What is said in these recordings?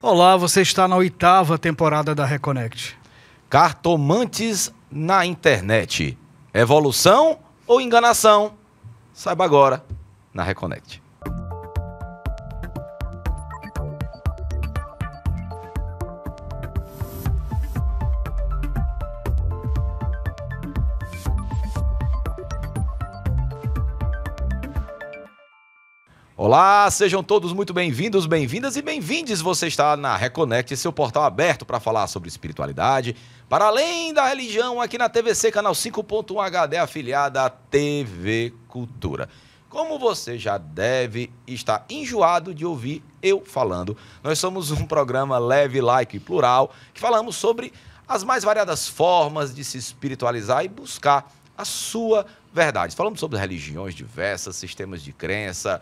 Olá, você está na 8ª temporada da Reconnect. Cartomantes na internet. Evolução ou enganação? Saiba agora na Reconnect. Olá, sejam todos muito bem-vindos, bem-vindas e bem-vindes. Você está na Reconnect, seu portal aberto para falar sobre espiritualidade, para além da religião, aqui na TVC, canal 5.1 HD, afiliada à TV Cultura. Como você já deve estar enjoado de ouvir eu falando, nós somos um programa leve, laico e plural, que falamos sobre as mais variadas formas de se espiritualizar e buscar a sua verdade. Falamos sobre religiões diversas, sistemas de crença,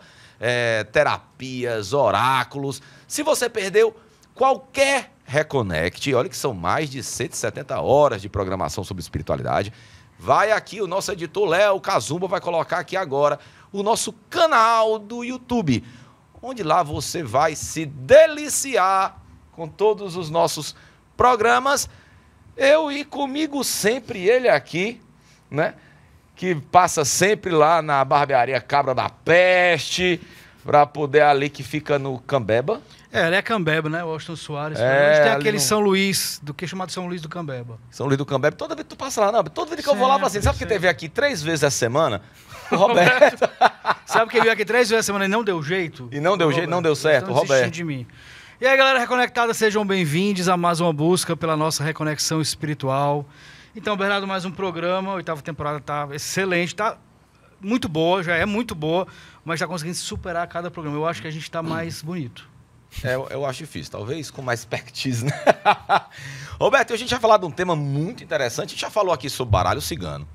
terapias, oráculos. Se você perdeu qualquer Reconnect, olha que são mais de 170 horas de programação sobre espiritualidade, vai aqui, o nosso editor Léo Kazumba vai colocar aqui agora o nosso canal do YouTube, onde lá você vai se deliciar com todos os nossos programas. Eu e comigo sempre ele aqui, né? Que passa sempre lá na barbearia Cabra da Peste, para poder ali que fica no Cambeba. Ele é Cambeba, né? O Austin Soares. Hoje tem aquele São Luís, que é chamado São Luís do Cambeba. São Luís do Cambeba. Toda vez que tu passa lá, não, toda vez que eu vou lá, assim, sabe que teve aqui 3 vezes a semana? O Roberto. Sabe que veio aqui 3 vezes a semana e não deu jeito? E não deu jeito, não deu certo, o Roberto. De mim. E aí, galera reconectada, sejam bem-vindos a mais uma busca pela nossa reconexão espiritual. Então, Bernardo, mais um programa, a 8ª temporada está excelente, está muito boa, já é muito boa, mas está conseguindo superar a cada programa. Eu acho que a gente está mais bonito. Eu acho difícil, talvez com mais expertise, né? Roberto, a gente já falou de um tema muito interessante, a gente já falou aqui sobre baralho cigano,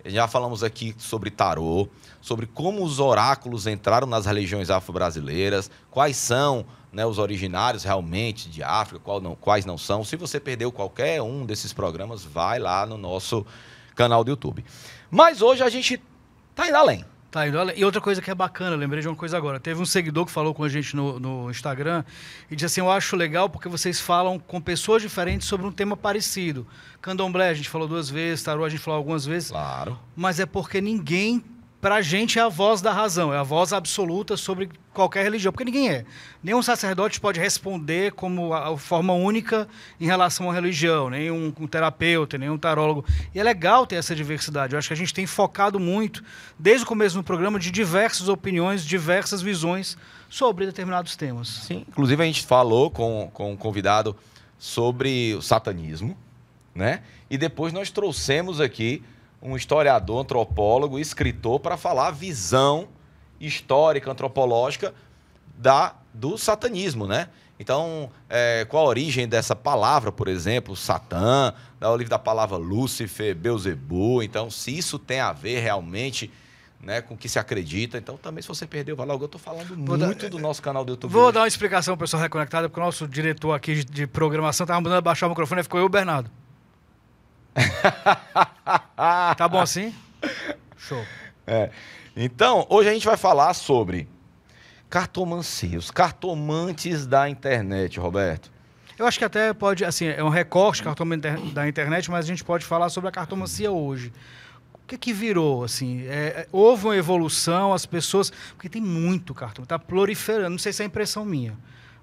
já falamos aqui sobre tarô, sobre como os oráculos entraram nas religiões afro-brasileiras, quais são, né, os originários realmente de África, quais não são. Se você perdeu qualquer um desses programas, vai lá no nosso canal do YouTube. Mas hoje a gente está indo além. Tá indo além. E outra coisa que é bacana, lembrei de uma coisa agora. Teve um seguidor que falou com a gente no Instagram e disse assim, eu acho legal porque vocês falam com pessoas diferentes sobre um tema parecido. Candomblé a gente falou 2 vezes, tarô a gente falou algumas vezes. Claro. Mas é porque ninguém... Pra gente é a voz da razão, é a voz absoluta sobre qualquer religião, porque ninguém é. Nenhum sacerdote pode responder como a forma única em relação à religião, nem um terapeuta, nem um tarólogo. E é legal ter essa diversidade. Eu acho que a gente tem focado muito, desde o começo do programa, de diversas opiniões, diversas visões sobre determinados temas. Sim, inclusive a gente falou com um convidado sobre o satanismo, né? E depois nós trouxemos aqui um historiador, antropólogo, escritor, para falar a visão histórica, antropológica do satanismo, né? Então, qual a origem dessa palavra, por exemplo, Satã, da origem da palavra Lúcifer, Beuzebu, então, se isso tem a ver realmente, né, com o que se acredita. Então, também, se você perdeu, vai logo, eu estou falando muito do nosso canal do YouTube. Vou dar uma explicação para o pessoal reconectado, porque o nosso diretor aqui de programação estava mandando baixar o microfone e ficou eu e o Bernardo. Tá bom assim? Show. Então, hoje a gente vai falar sobre cartomancia, os cartomantes da internet, Roberto. Eu acho que até pode, assim, é um recorte cartomante da internet, mas a gente pode falar sobre a cartomancia hoje. O que virou, assim? Houve uma evolução, as pessoas... Porque tem muito cartomante, está proliferando, não sei se é impressão minha,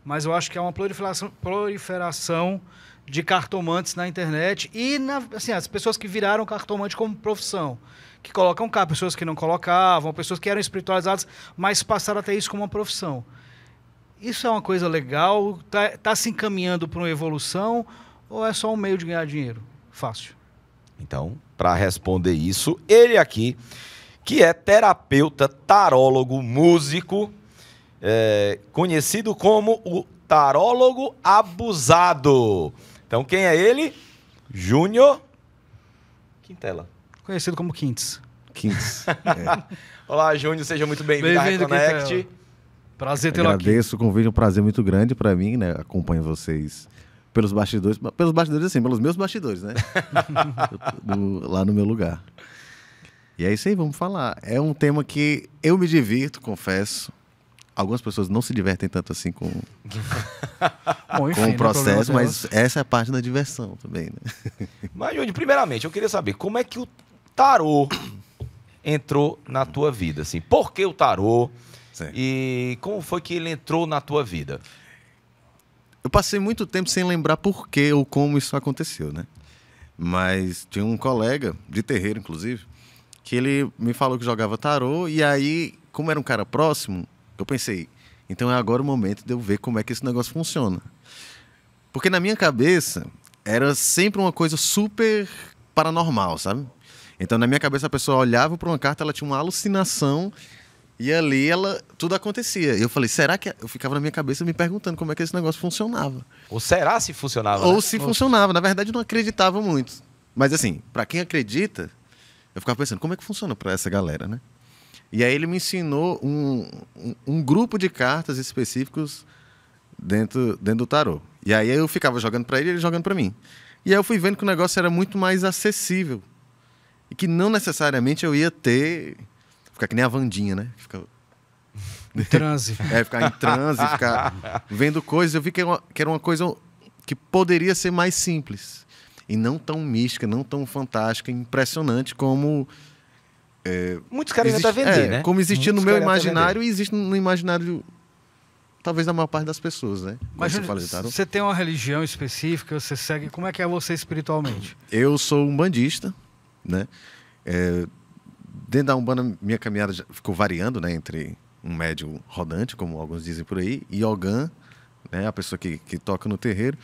mas eu acho que é uma proliferação de cartomantes na internet e assim, as pessoas que viraram cartomante como profissão, que colocam cá, pessoas que não colocavam, pessoas que eram espiritualizadas, mas passaram a ter isso como uma profissão. Isso é uma coisa legal? Tá se encaminhando para uma evolução ou é só um meio de ganhar dinheiro? Fácil. Então, para responder isso, ele aqui, que é terapeuta, tarólogo, músico, conhecido como o tarólogo abusado. Então, quem é ele? Júnior Quintela. Conhecido como Quintes. Olá, Júnior, seja muito bem-vindo à Reconnect. Prazer tê-lo aqui. Agradeço o convite, é um prazer muito grande para mim, né? Acompanho vocês pelos bastidores, assim, pelos meus bastidores, né? Lá no meu lugar. E é isso aí, vamos falar. É um tema que eu me divirto, confesso. algumas pessoas não se divertem tanto assim com Bom, enfim, o né, processo, problema mas essa é a parte da diversão também, né? Mas, Júnior, primeiramente, eu queria saber como é que o tarô entrou na tua vida, assim. Por que o tarô? Certo. E como foi que ele entrou na tua vida? Eu passei muito tempo sem lembrar por que ou como isso aconteceu, né? Mas tinha um colega, de terreiro inclusive, que ele me falou que jogava tarô, e aí, como era um cara próximo, eu pensei, então é agora o momento de eu ver como é que esse negócio funciona. Porque na minha cabeça, era sempre uma coisa super paranormal, sabe? Então na minha cabeça a pessoa olhava para uma carta, ela tinha uma alucinação, e ali tudo acontecia. E eu falei, será que... Eu ficava na minha cabeça me perguntando como é que esse negócio funcionava. Ou será se funcionava? Ou né? se funcionava. Na verdade, eu não acreditava muito. Mas assim, para quem acredita, eu ficava pensando, como é que funciona para essa galera, né? E aí ele me ensinou um grupo de cartas específicos dentro do tarô. E aí eu ficava jogando para ele e ele jogando para mim. E aí eu fui vendo que o negócio era muito mais acessível. E que não necessariamente eu ia ter... Ficar que nem a Wandinha, né? Em transe. Ficar em transe, ficar vendo coisas. Eu vi que era uma coisa que poderia ser mais simples. E não tão mística, não tão fantástica, impressionante como... Muitos querem até vender, né? Como existia no Muitos meu querem até imaginário e existe no imaginário, talvez, da maior parte das pessoas, né? Quando Mas você fala de tarô. você tem uma religião específica, você segue... Como é que é você espiritualmente? Eu sou umbandista, né? Dentro da Umbanda, minha caminhada já ficou variando, né? Entre um médium rodante, como alguns dizem por aí, e Ogã, né? A pessoa que toca no terreiro.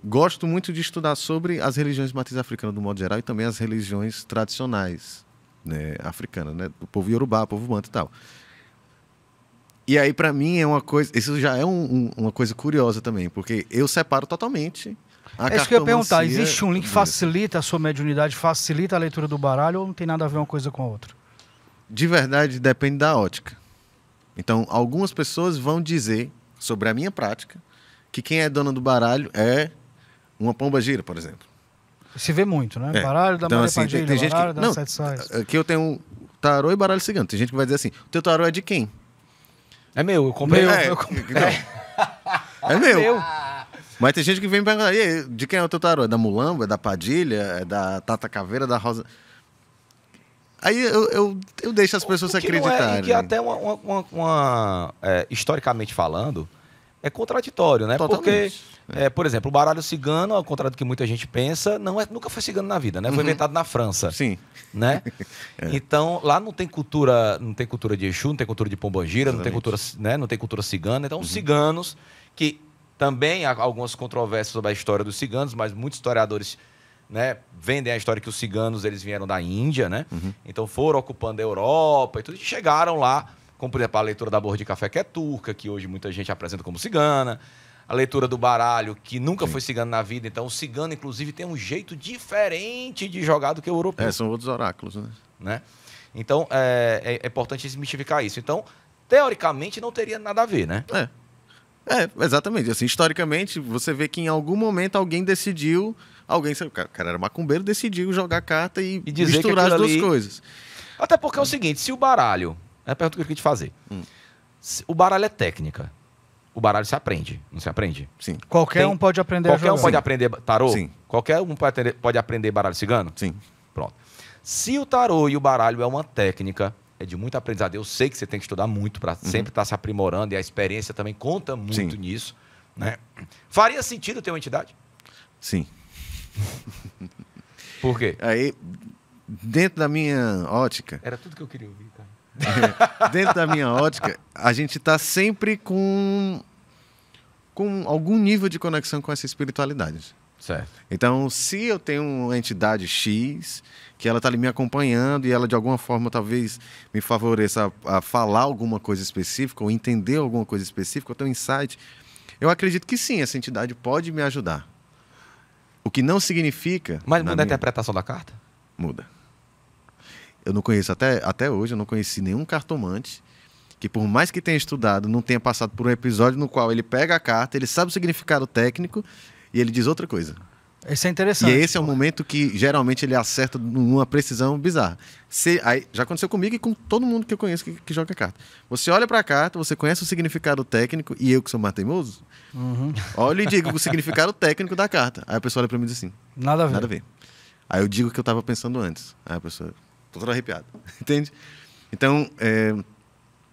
Gosto muito de estudar sobre as religiões de matriz africana, do modo geral, e também as religiões tradicionais, né? Africanas, né? Do povo Yorubá, povo Banto e tal. E aí, para mim, é uma coisa... Isso já é uma coisa curiosa também, porque eu separo totalmente... É isso que eu ia perguntar. cartomancia Existe um link que facilita a sua mediunidade, facilita a leitura do baralho, ou não tem nada a ver uma coisa com a outra? De verdade, depende da ótica. Então, algumas pessoas vão dizer, sobre a minha prática, que quem é dona do baralho é uma pomba-gira, por exemplo. Se vê muito, né? Baralho da então, Maria assim, Padilha, tem gente baralho que... da Não, Sete Sais. aqui eu tenho tarô e baralho cigano. Tem gente que vai dizer assim, o teu tarô é de quem? É meu, eu comprei. É meu. Mas tem gente que vem me perguntar, e aí, de quem é o teu tarô? É da Mulamba? É da Padilha? É da Tata Caveira? Da Rosa? Aí eu deixo as pessoas se acreditarem. Que até historicamente falando, é contraditório, né? Totalmente. Porque, por exemplo, o baralho cigano, ao contrário do que muita gente pensa, nunca foi cigano na vida, né? Foi inventado na França. Sim. Né? Então, lá não tem cultura de Exu, não tem cultura de pombogira, não tem cultura, né? Não tem cultura cigana. Então, os ciganos, que também há algumas controvérsias sobre a história dos ciganos, mas muitos historiadores, né, vendem a história que os ciganos eles vieram da Índia, né? Então foram ocupando a Europa e tudo, e chegaram lá, como por exemplo a leitura da borra de café, que é turca, que hoje muita gente apresenta como cigana, a leitura do baralho, que nunca foi cigano na vida. Então o cigano, inclusive, tem um jeito diferente de jogar do que o europeu. São outros oráculos, né? Então é importante desmistificar isso. Então, teoricamente, não teria nada a ver, né? Exatamente. Assim, historicamente, você vê que em algum momento alguém decidiu... O cara era macumbeiro, decidiu jogar carta e misturar as duas coisas. Até porque é o seguinte, se o baralho... É a pergunta que eu queria te fazer. O baralho é técnica. O baralho se aprende, não se aprende? Sim. Qualquer um pode aprender a jogar. Qualquer um pode aprender tarô? Sim. Qualquer um pode aprender baralho cigano? Sim. Pronto. Se o tarô e o baralho é uma técnica... É de muito aprendizado. Eu sei que você tem que estudar muito para sempre estar se aprimorando, e a experiência também conta muito nisso. Né? Faria sentido ter uma entidade? Sim. Por quê? Aí, dentro da minha ótica... Era tudo que eu queria ouvir, cara. Dentro da minha ótica, a gente está sempre com algum nível de conexão com essa espiritualidade. Certo. Então, se eu tenho uma entidade X, que ela está ali me acompanhando e ela de alguma forma talvez me favoreça a falar alguma coisa específica ou entender alguma coisa específica, ou ter um insight, eu acredito que sim, essa entidade pode me ajudar. O que não significa... Mas muda a interpretação da carta? Muda. Eu não conheço, até hoje, eu não conheci nenhum cartomante que, por mais que tenha estudado, não tenha passado por um episódio no qual ele pega a carta, ele sabe o significado técnico e ele diz outra coisa. Esse é interessante. E esse é o momento que geralmente ele acerta numa precisão bizarra. Aí, já aconteceu comigo e com todo mundo que eu conheço que joga carta. Você olha para a carta, você conhece o significado técnico, e eu que sou mais teimoso, olho e digo o significado técnico da carta. Aí a pessoa olha para mim e diz assim: Nada a ver. nada a ver. Aí eu digo o que eu estava pensando antes. Aí a pessoa, tô todo arrepiado. Entende? Então,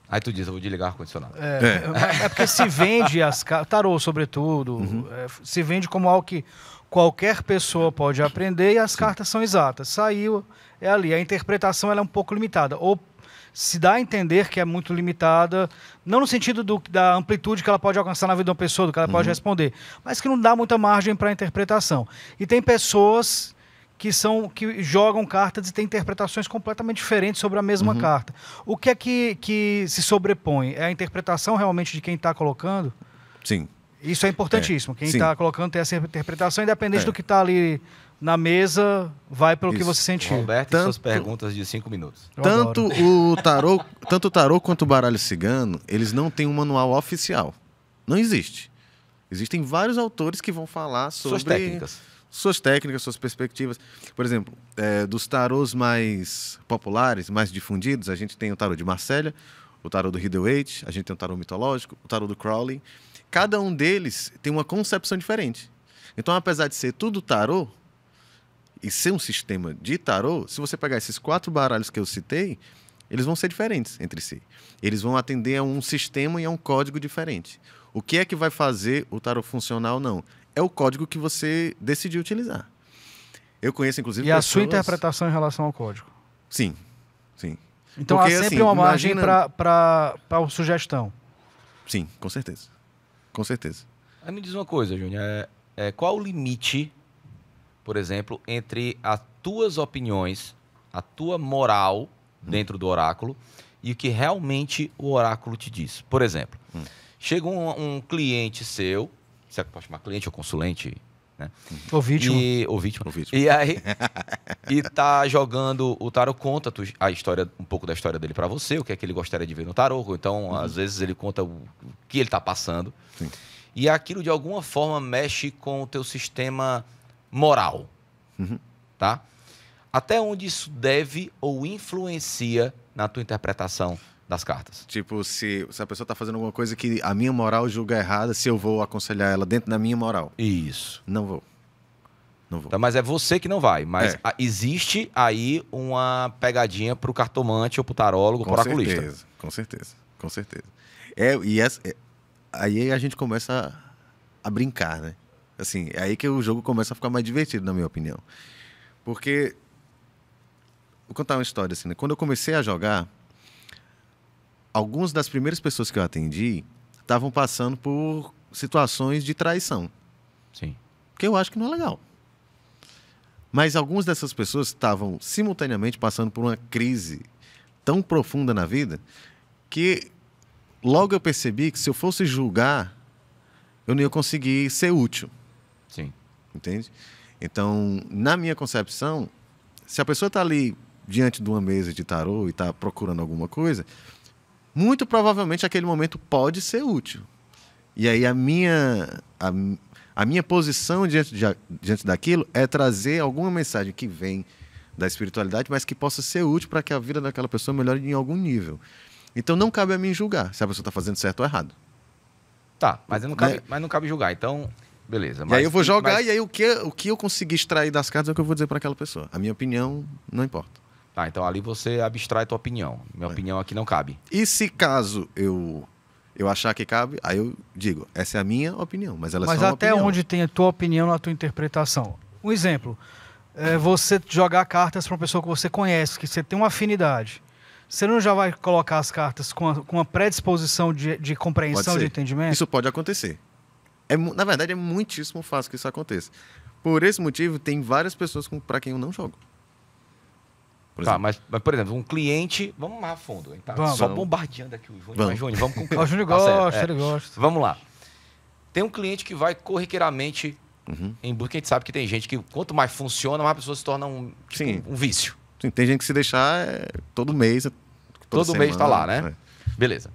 Aí tu diz, eu vou desligar o ar-condicionado. É porque se vende as cartas, tarô sobretudo, se vende como algo que qualquer pessoa pode aprender e as cartas são exatas. Saiu, é ali. A interpretação ela é um pouco limitada. Ou se dá a entender que é muito limitada, não no sentido da amplitude que ela pode alcançar na vida de uma pessoa, do que ela pode responder, mas que não dá muita margem para a interpretação. E tem pessoas que jogam cartas e têm interpretações completamente diferentes sobre a mesma carta. O que é que se sobrepõe? É a interpretação realmente de quem está colocando? sim. Isso é importantíssimo. Quem sim. está colocando tem essa interpretação, independente do que está ali na mesa, vai pelo que Isso. você sentiu. Roberto, e suas perguntas de 5 minutos. Eu Tanto adoro. o tarô quanto o baralho cigano, eles não têm um manual oficial. Não existe. Existem vários autores que vão falar sobre Suas técnicas. suas perspectivas. Por exemplo, dos tarôs mais populares, mais difundidos, a gente tem o tarô de Marselha, o tarô do Rider-Waite, a gente tem o tarô mitológico, o tarô do Crowley. Cada um deles tem uma concepção diferente. Então, apesar de ser tudo tarô, e ser um sistema de tarô, se você pegar esses 4 baralhos que eu citei, eles vão ser diferentes entre si. Eles vão atender a um sistema e a um código diferente. O que é que vai fazer o tarô funcionar ou não? É o código que você decidiu utilizar. Eu conheço, inclusive, E a sua interpretação em relação ao código? Sim, sim. Então Porque, há sempre assim, uma margem imagina- para a sugestão. Sim, com certeza. Com certeza. Aí me diz uma coisa, Júnior. Qual o limite, por exemplo, entre as tuas opiniões, a tua moral dentro do oráculo e o que realmente o oráculo te diz? Por exemplo, chega um cliente seu, você pode chamar cliente ou consulente, né? Ou vítima. Ou vítima. O vítima. E aí, e tá jogando o tarô, conta a história, um pouco da história dele pra você, o que é que ele gostaria de ver no tarô. Então, às vezes, ele conta o que ele tá passando. Sim. E aquilo, de alguma forma, mexe com o teu sistema moral. Tá? Até onde isso deve ou influencia na tua interpretação das cartas? Tipo, se a pessoa está fazendo alguma coisa que a minha moral julga errada, se eu vou aconselhar ela dentro da minha moral. Isso. Não vou. Não vou. Então, mas é você que não vai. Mas É. existe aí uma pegadinha pro cartomante ou pro tarólogo, pro oraculista. certeza, com certeza, com certeza. Aí a gente começa a brincar, né? Assim, é aí que o jogo começa a ficar mais divertido, na minha opinião. Porque, vou contar uma história assim, né? Quando eu comecei a jogar, algumas das primeiras pessoas que eu atendi estavam passando por situações de traição. Sim. Que eu acho que não é legal. Mas algumas dessas pessoas estavam simultaneamente passando por uma crise tão profunda na vida que logo eu percebi que se eu fosse julgar, eu não ia conseguir ser útil, Sim. entende? Então, na minha concepção, se a pessoa está ali diante de uma mesa de tarô e está procurando alguma coisa, muito provavelmente aquele momento pode ser útil. E aí a minha posição diante daquilo é trazer alguma mensagem que vem da espiritualidade, mas que possa ser útil para que a vida daquela pessoa melhore em algum nível. Então não cabe a mim julgar se a pessoa está fazendo certo ou errado. Tá, mas não cabe julgar. Então, beleza. E aí eu vou jogar e aí o que eu conseguir extrair das cartas é o que eu vou dizer para aquela pessoa. A minha opinião não importa. Tá, então ali você abstrai tua opinião. Minha opinião aqui não cabe. E se caso eu achar que cabe, aí eu digo, essa é a minha opinião, mas ela é Mas só uma até opinião. onde tem a tua opinião na tua interpretação? Um exemplo, você jogar cartas para uma pessoa que você conhece, que você tem uma afinidade. Você não já vai colocar as cartas com uma predisposição de compreensão, Pode de ser. entendimento? Isso pode acontecer. Na verdade, é muitíssimo fácil que isso aconteça. Por esse motivo, tem várias pessoas para quem eu não jogo. Por Tá, exemplo. mas, por exemplo, um cliente... Vamos mais a fundo. Hein? Tá Vamos. só bombardeando aqui o Júnior. Vamos. Mas, Júnior, vamos com O calma. Júnior Tá certo, gosta, ele gosta. Vamos lá. Tem um cliente que vai corriqueiramente em busca. A gente sabe que tem gente que, quanto mais funciona, mais a pessoa se torna Sim. um vício. Sim, tem gente que se deixar todo mês. toda Todo mês tá semana, lá, né? Beleza.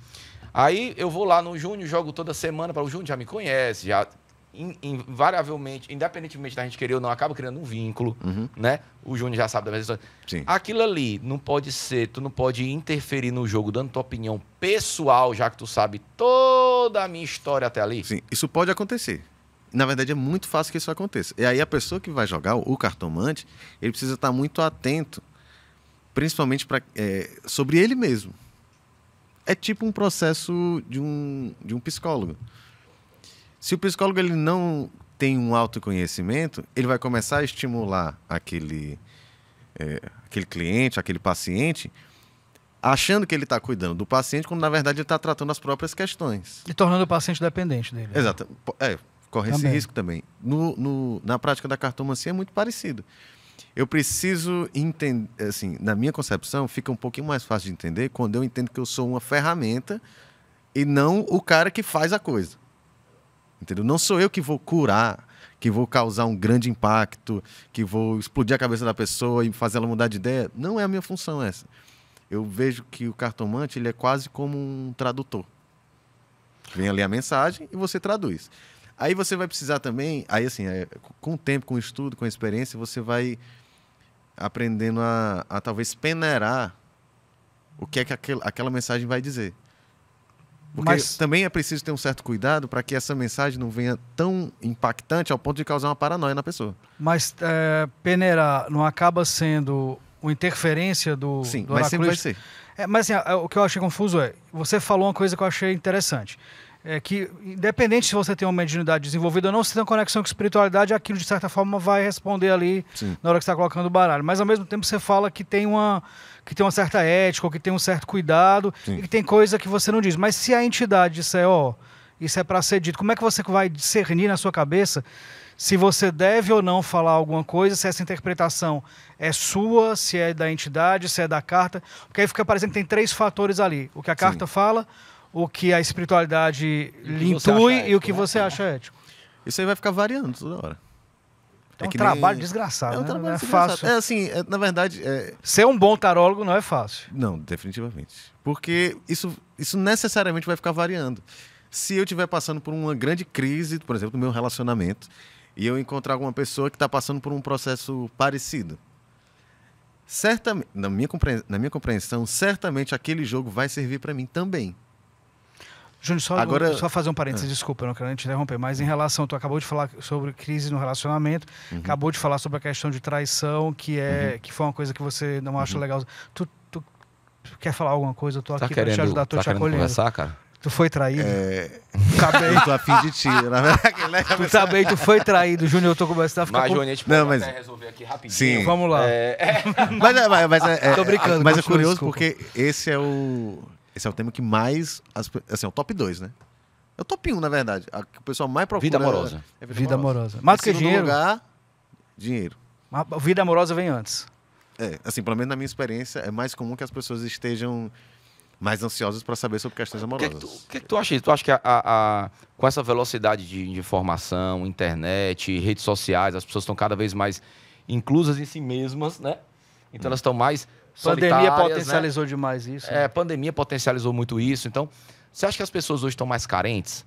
Aí eu vou lá no Júnior, jogo toda semana para o Júnior, já me conhece, já invariavelmente, independentemente da gente querer ou não, acaba criando um vínculo, né? O Júnior já sabe da mesma história. Sim. Aquilo ali não pode ser, tu não pode interferir no jogo dando tua opinião pessoal, já que tu sabe toda a minha história até ali. Sim, isso pode acontecer. Na verdade, é muito fácil que isso aconteça. E aí a pessoa que vai jogar, o cartomante, ele precisa estar muito atento, principalmente sobre ele mesmo. É tipo um processo de um psicólogo. Se o psicólogo ele não tem um autoconhecimento, ele vai começar a estimular aquele cliente, aquele paciente, achando que ele está cuidando do paciente, quando na verdade ele está tratando as próprias questões. E tornando o paciente dependente dele. Exato. Corre esse Também. risco também. Na prática da cartomancia é muito parecido. Eu preciso entender, assim, na minha concepção, fica um pouquinho mais fácil de entender quando eu entendo que eu sou uma ferramenta e não o cara que faz a coisa. Entendeu? Não sou eu que vou curar, que vou causar um grande impacto, que vou explodir a cabeça da pessoa e fazer ela mudar de ideia. Não é a minha função essa. Eu vejo que o cartomante ele é quase como um tradutor. Vem ali a mensagem e você traduz. Aí você vai precisar também, aí assim, com o tempo, com o estudo, com a experiência, você vai aprendendo a talvez peneirar o que é que aquela mensagem vai dizer. Porque também é preciso ter um certo cuidado para que essa mensagem não venha tão impactante ao ponto de causar uma paranoia na pessoa. Mas peneirar não acaba sendo uma interferência do Sim, do mas sempre vai oraculista? ser. Mas assim, o que eu achei confuso você falou uma coisa que eu achei interessante. É que, independente se você tem uma mediunidade desenvolvida ou não, se tem uma conexão com espiritualidade, aquilo de certa forma vai responder ali Sim. na hora que você está colocando o baralho. Mas ao mesmo tempo você fala que tem uma certa ética, ou que tem um certo cuidado, Sim. e que tem coisa que você não diz. Mas se a entidade disser, isso é para ser dito, como é que você vai discernir na sua cabeça se você deve ou não falar alguma coisa, se essa interpretação é sua, se é da entidade, se é da carta? Porque aí fica parecendo que tem 3 fatores ali. O que a carta fala, o que a espiritualidade lhe intui e o que você acha ético. Isso aí vai ficar variando toda hora. É um trabalho desgraçado, É um né? trabalho Não é desgraçado. fácil. É assim, na verdade... Ser um bom tarólogo não é fácil. Não, definitivamente. Porque isso necessariamente vai ficar variando. Se eu estiver passando por uma grande crise, por exemplo, no meu relacionamento, e eu encontrar alguma pessoa que está passando por um processo parecido, certamente, na minha compreensão, certamente aquele jogo vai servir para mim também. Júnior, só fazer um parênteses, desculpa, eu não quero te interromper, mas em relação, tu acabou de falar sobre crise no relacionamento, acabou de falar sobre a questão de traição, que foi uma coisa que você não acha legal. Tu quer falar alguma coisa? Eu tô aqui para te ajudar, tô te acolhendo. Conversar, cara? Tu foi traído? Eu tô a fim de ti, na verdade. Né? Tu também, tu foi traído, Júnior, eu tô começando a ficar... Mas, Júnior, a gente pode até resolver aqui rapidinho. Sim. Vamos lá. Tô brincando. Mas é continua, curioso desculpa. porque esse é o tema que mais... Assim, é o top 2, né? É o top 1, na verdade. O pessoal mais procura... Vida amorosa. Vida amorosa. Mais do que Em segundo dinheiro. lugar, dinheiro. A vida amorosa vem antes. Assim, pelo menos na minha experiência, é mais comum que as pessoas estejam mais ansiosas para saber sobre questões O amorosas. que tu acha disso? Tu acha que com essa velocidade de informação, internet, redes sociais, as pessoas estão cada vez mais inclusas em si mesmas, né? Então elas estão mais Pandemia solitárias, potencializou demais isso. né? Pandemia potencializou muito isso. Então, você acha que as pessoas hoje estão mais carentes?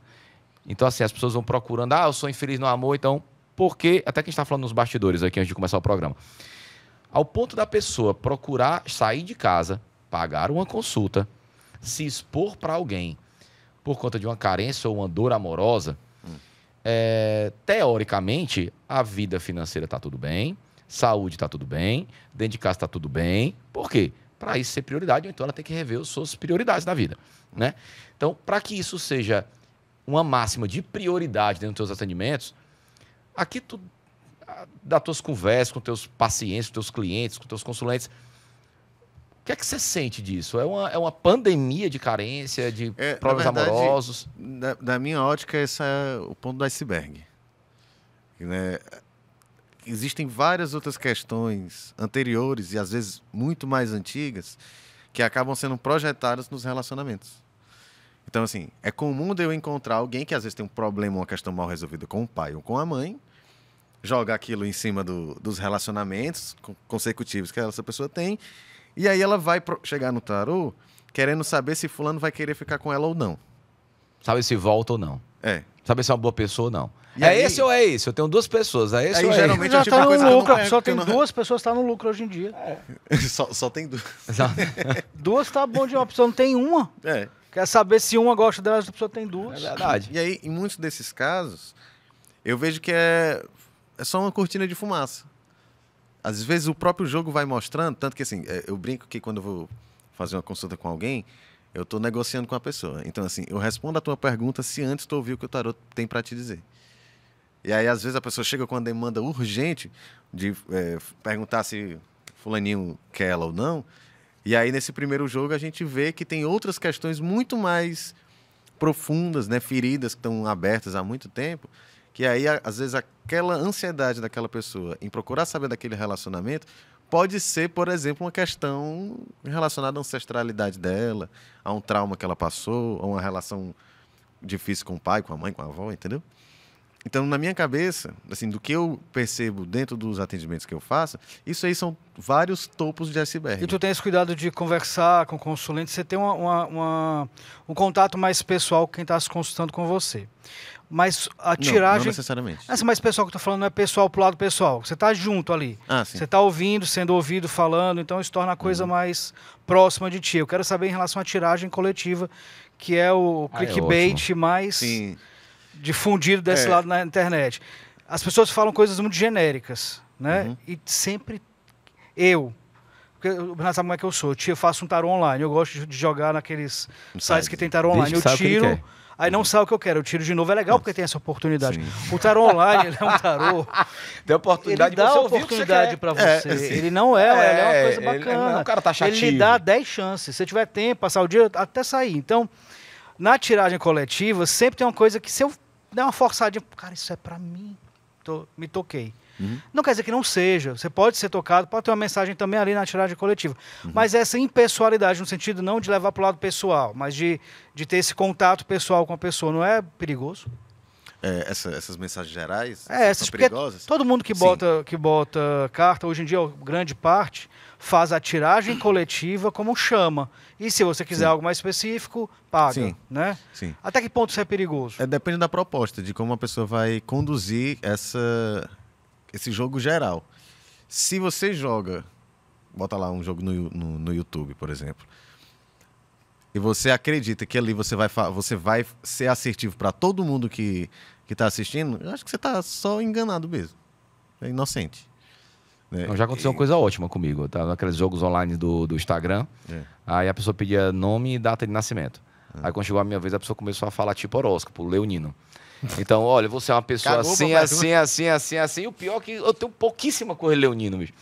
Então, assim, as pessoas vão procurando, eu sou infeliz no amor, então, por quê? Até que a gente está falando nos bastidores aqui antes de começar o programa. Ao ponto da pessoa procurar sair de casa, pagar uma consulta, se expor para alguém por conta de uma carência ou uma dor amorosa, teoricamente, a vida financeira está tudo bem, saúde está tudo bem, dentro de casa está tudo bem. Por quê? Para isso ser prioridade, então ela tem que rever as suas prioridades na vida, né? Então, para que isso seja uma máxima de prioridade dentro dos teus atendimentos, aqui tu, das tuas conversas com teus pacientes, com teus clientes, com teus consulentes, o que é que você sente disso? É uma pandemia de carência, de problemas amorosos? Da minha ótica, esse é o ponto do iceberg. Né? Existem várias outras questões anteriores e às vezes muito mais antigas que acabam sendo projetadas nos relacionamentos. Então, assim, é comum de eu encontrar alguém que às vezes tem um problema, uma questão mal resolvida com o pai ou com a mãe, joga aquilo em cima dos relacionamentos consecutivos que essa pessoa tem, e aí ela vai chegar no tarô querendo saber se fulano vai querer ficar com ela ou não. Sabe se volta ou não. Sabe se é uma boa pessoa ou não. E é aí- esse ou é esse? Eu tenho duas pessoas, é esse Aí, ou é geralmente, Já é o tipo tá de coisa no que eu lucro, não a pessoa pego, tem que eu não- duas pessoas que tá no lucro hoje em dia. só tem duas. esse? Duas tá bom de uma pessoa não tem uma. É. Quer saber se uma gosta dela, a pessoa tem É duas. verdade. E aí, em muitos desses casos, eu vejo que é só uma cortina de fumaça. Às vezes o próprio jogo vai mostrando, tanto que assim, eu brinco que quando eu vou fazer uma consulta com alguém, eu estou negociando com a pessoa. Então, assim, eu respondo a tua pergunta se antes tu ouviu o que o tarot tem para te dizer. E aí, às vezes, a pessoa chega com uma demanda urgente de perguntar se fulaninho quer ela ou não. E aí, nesse primeiro jogo, a gente vê que tem outras questões muito mais profundas, né, feridas que estão abertas há muito tempo, que aí, às vezes, aquela ansiedade daquela pessoa em procurar saber daquele relacionamento pode ser, por exemplo, uma questão relacionada à ancestralidade dela, a um trauma que ela passou, a uma relação difícil com o pai, com a mãe, com a avó, entendeu? Então, na minha cabeça, assim, do que eu percebo dentro dos atendimentos que eu faço, isso aí são vários topos de iceberg. E tu tem esse cuidado de conversar com o consulente, você tem um contato mais pessoal com quem está se consultando com você. Mas a Não tiragem... necessariamente. Essa mais pessoal que eu tô falando não é pessoal pro lado pessoal. Você tá junto ali. Ah, sim. Você tá ouvindo, sendo ouvido, falando, então isso torna a coisa mais próxima de ti. Eu quero saber em relação à tiragem coletiva, que é o Ah, é clickbait mais Sim. difundido desse É. lado na internet. As pessoas falam coisas muito genéricas, né? Uhum. E sempre porque o Bernardo sabe como é que eu sou. Eu faço um tarô online, eu gosto de jogar naqueles sites que tem tarô online. Diz Eu que sabe o que ele tiro, quer. aí não sabe o que eu quero, eu tiro de novo. É legal porque tem essa oportunidade. Sim. O tarô online, ele é um tarô. Tem oportunidade Ele dá de você ouvir oportunidade o que você para você. sim. Ele não é, ele é uma coisa ele não é bacana. um cara taxativo. Ele lhe dá 10 chances. Se você tiver tempo, passar o dia, até sair. Então, na tiragem coletiva, sempre tem uma coisa que se eu der uma forçadinha, cara, isso é para mim, me toquei. Uhum. Não quer dizer que não seja. Você pode ser tocado, pode ter uma mensagem também ali na tiragem coletiva. Uhum. Mas essa impessoalidade, no sentido não de levar para o lado pessoal, mas de ter esse contato pessoal com a pessoa, não é perigoso? Essas mensagens gerais Essas, são porque perigosas? todo mundo que Sim. bota carta, hoje em dia, grande parte, faz a tiragem coletiva como chama. E se você quiser Sim. algo mais específico, paga. Sim. Né? Sim. Até que ponto isso é perigoso? Depende da proposta, de como a pessoa vai conduzir esse jogo geral. Se você joga, bota lá um jogo no YouTube, por exemplo, e você acredita que ali você vai ser assertivo para todo mundo que está assistindo, eu acho que você está só enganado mesmo. É inocente. Né? Não, já aconteceu uma coisa ótima comigo. Eu tava naqueles jogos online do Instagram. É. Aí a pessoa pedia nome e data de nascimento. Aí quando chegou a minha vez, a pessoa começou a falar tipo horóscopo, leonino. Então, olha, você é uma pessoa Cagou assim, pra assim, assim, assim, assim. E o pior é que eu tenho pouquíssima coisa leonino, bicho.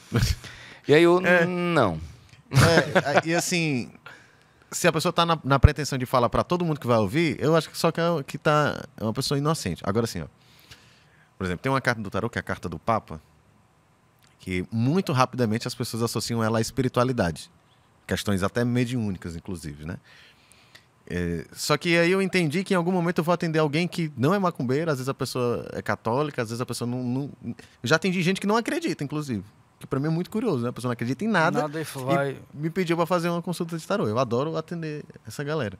E aí eu, não. E assim, se a pessoa está na pretensão de falar para todo mundo que vai ouvir, eu acho que só que tá é uma pessoa inocente. Agora assim, ó, por exemplo, tem uma carta do tarot, que é a carta do Papa, que muito rapidamente as pessoas associam ela à espiritualidade. Questões até mediúnicas, inclusive, né? Só que aí eu entendi que em algum momento eu vou atender alguém que não é macumbeiro, às vezes a pessoa é católica, às vezes a pessoa não... Eu já atendi gente que não acredita, inclusive. Que para mim é muito curioso, né? A pessoa não acredita em nada, Nada vai... e me pediu para fazer uma consulta de tarô. Eu adoro atender essa galera.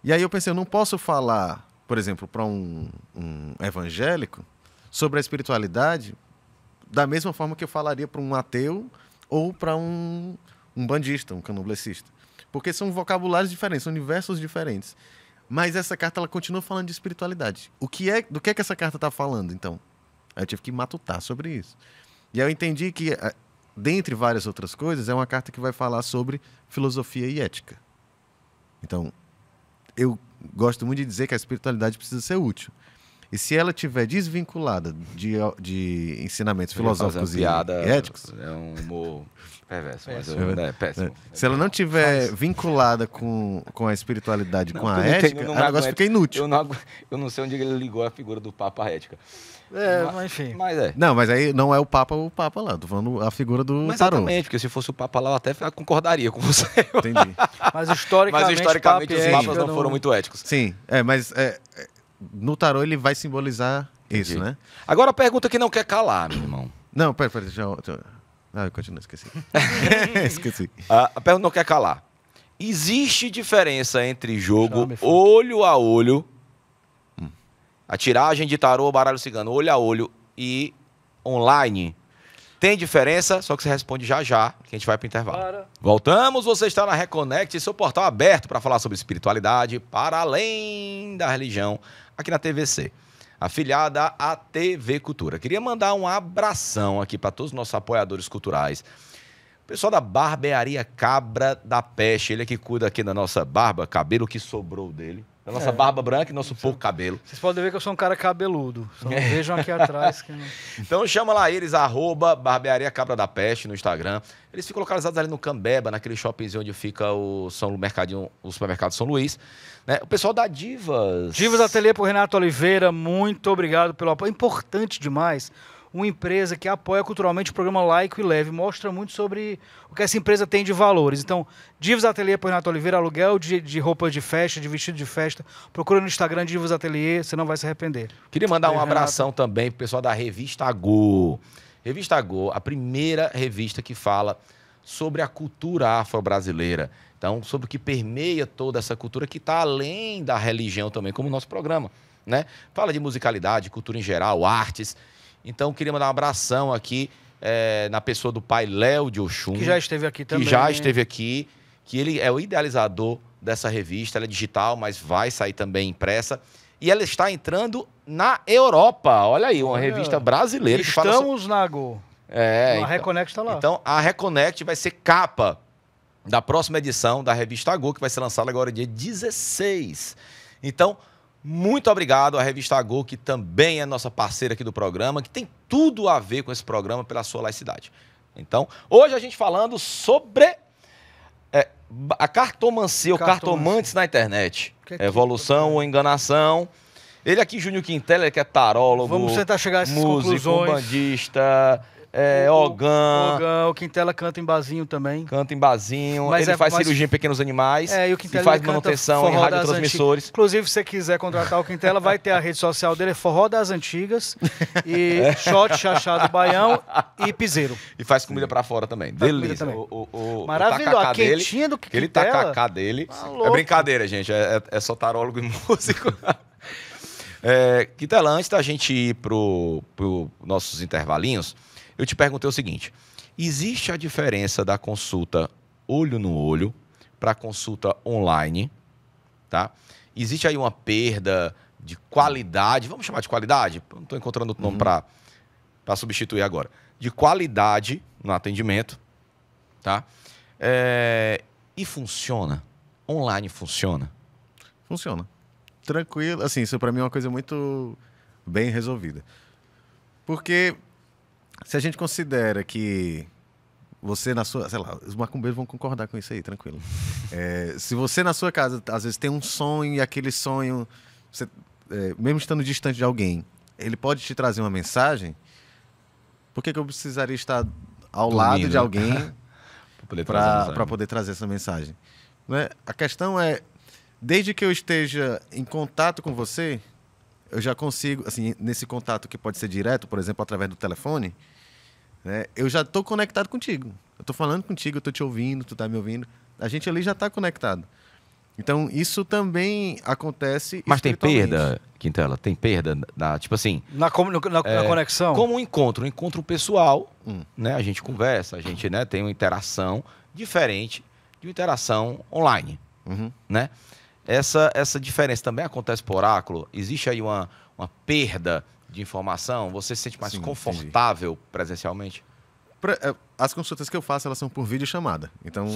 E aí eu pensei, eu não posso falar, por exemplo, para um evangélico sobre a espiritualidade da mesma forma que eu falaria para um ateu ou para um bandista, um candomblessista. Porque são vocabulários diferentes, são universos diferentes. Mas essa carta ela continua falando de espiritualidade. Do que é que essa carta está falando, então? Aí eu tive que matutar sobre isso. E aí eu entendi que, dentre várias outras coisas, é uma carta que vai falar sobre filosofia e ética. Então, eu gosto muito de dizer que a espiritualidade precisa ser útil. E se ela estiver desvinculada de ensinamentos filosóficos e éticos... É um humor perverso, mas Péssimo. é péssimo. Se ela não estiver vinculada com a espiritualidade, Não, com a eu não tenho- ética, eu não o negócio aguento. fica inútil. Eu não sei onde ele ligou a figura do Papa à ética. Mas enfim. Mas é. Não, mas aí não é o Papa lá. Tô falando a figura do Mas tarô. exatamente, porque se fosse o Papa lá, eu até concordaria com você. Entendi. Mas historicamente, Mas historicamente papo e os ética papas não foram muito éticos. Sim, mas no tarô ele vai simbolizar isso, Entendi. né? Agora a pergunta que não quer calar, meu irmão. Não, pera, deixa eu... eu continuo, esqueci. Esqueci. A pergunta não quer calar. Existe diferença entre jogo Chame, Fábio. olho a olho A tiragem de tarô, baralho cigano, olho a olho e online. Tem diferença? Só que você responde já já, que a gente vai para o intervalo. Voltamos, você está na Reconnect, seu portal aberto para falar sobre espiritualidade para além da religião, aqui na TVC, afiliada à TV Cultura. Queria mandar um abração aqui para todos os nossos apoiadores culturais. O pessoal da Barbearia Cabra da Peste, ele é que cuida aqui da nossa barba, cabelo que sobrou dele. Da nossa barba branca e nosso pouco cabelo. Vocês podem ver que eu sou um cara cabeludo. Só não vejam aqui atrás. Que não... Então chama lá eles, @Barbearia Cabra da Peste no Instagram. Eles ficam localizados ali no Cambeba, naquele shoppingzinho onde fica o supermercado São Luís. Né? O pessoal da Divas. Divas Ateliê por Renato Oliveira, muito obrigado pelo apoio. É importante demais. Uma empresa que apoia culturalmente o programa Laico e Leve, mostra muito sobre o que essa empresa tem de valores. Então, Divas Ateliê por Renato Oliveira, aluguel de roupas de festa, de vestido de festa. Procura no Instagram Divas Ateliê, você não vai se arrepender. Queria mandar um abração também pro pessoal da Revista Go. Revista Go, a primeira revista que fala sobre a cultura afro-brasileira. Então, sobre o que permeia toda essa cultura que está além da religião também, como o nosso programa, né? Fala de musicalidade, cultura em geral, artes. Então, queria mandar um abração aqui na pessoa do pai Léo de Oxum. Que já esteve aqui também. Que já esteve aqui, que ele é o idealizador dessa revista. Ela é digital, mas vai sair também impressa. E ela está entrando na Europa. Olha aí, uma revista brasileira. Estamos na Go. A Reconnect está lá. Então, a Reconnect vai ser capa da próxima edição da revista Go, que vai ser lançada agora dia 16. Então, muito obrigado à Revista Go, que também é nossa parceira aqui do programa, que tem tudo a ver com esse programa pela sua laicidade. Então, hoje a gente falando sobre a cartomancia, ou cartomantes na internet. Evolução ou enganação. Ele aqui, Júnior Quintela, que é tarólogo, vamos tentar chegar a essas músico, conclusões. Bandista, Ogã. O Quintela canta em barzinho também. Canta em barzinho, ele faz cirurgia em pequenos animais e, o Quintela faz manutenção em radiotransmissores. Inclusive, se você quiser contratar o Quintela, vai ter a rede social dele, Forró das Antigas, e Shot, Chachado Baião e Piseiro. E faz comida pra fora também. Delícia. Maravilhoso, a quentinha do Quintela. Aquele tacacá dele. É brincadeira, gente, é só tarólogo e músico. Quintela, antes da gente ir pro nossos intervalinhos, eu te perguntei o seguinte: existe a diferença da consulta olho no olho para a consulta online, tá? Existe aí uma perda de qualidade, vamos chamar de qualidade? Não estou encontrando outro nome para substituir agora. De qualidade no atendimento, tá? E funciona? Online funciona? Funciona. Tranquilo. Assim, isso para mim é uma coisa muito bem resolvida. Porque se a gente considera que você na sua... Sei lá, os macumbeiros vão concordar com isso aí, tranquilo. Se você na sua casa, às vezes, tem um sonho e aquele sonho, você, mesmo estando distante de alguém, ele pode te trazer uma mensagem, por que eu precisaria estar ao lado de alguém para poder trazer essa mensagem? Né? A questão é, desde que eu esteja em contato com você, eu já consigo, assim, nesse contato que pode ser direto, por exemplo, através do telefone, né, eu já estou conectado contigo. Eu estou falando contigo, eu estou te ouvindo, tu está me ouvindo. A gente ali já está conectado. Então, isso também acontece. Mas tem perda, Quintela? Tem perda? Tipo assim... Na conexão? Como um encontro pessoal, né? A gente conversa, a gente, né, tem uma interação diferente de uma interação online, né? Essa diferença também acontece por oráculo? Existe aí uma perda de informação? Você se sente mais confortável presencialmente? As consultas que eu faço, elas são por videochamada. Então,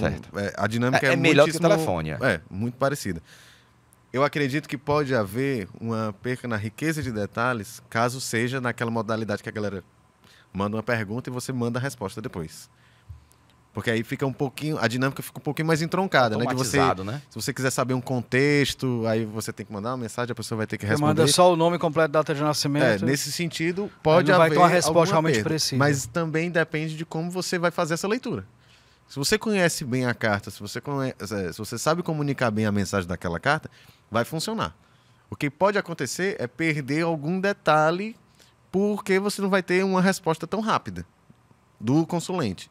a dinâmica é melhor que o telefone. Muito parecida. Eu acredito que pode haver uma perca na riqueza de detalhes, caso seja naquela modalidade que a galera manda uma pergunta e você manda a resposta depois. Porque aí fica um pouquinho, a dinâmica fica um pouquinho mais entroncada, né? Né? Se você quiser saber um contexto, aí você tem que mandar uma mensagem, a pessoa vai ter que responder. Você manda só o nome completo, data de nascimento. Nesse sentido, pode haver vai ter uma resposta realmente precisa. Mas também depende de como você vai fazer essa leitura. Se você conhece bem a carta, se você sabe comunicar bem a mensagem daquela carta, vai funcionar. O que pode acontecer é perder algum detalhe porque você não vai ter uma resposta tão rápida do consulente.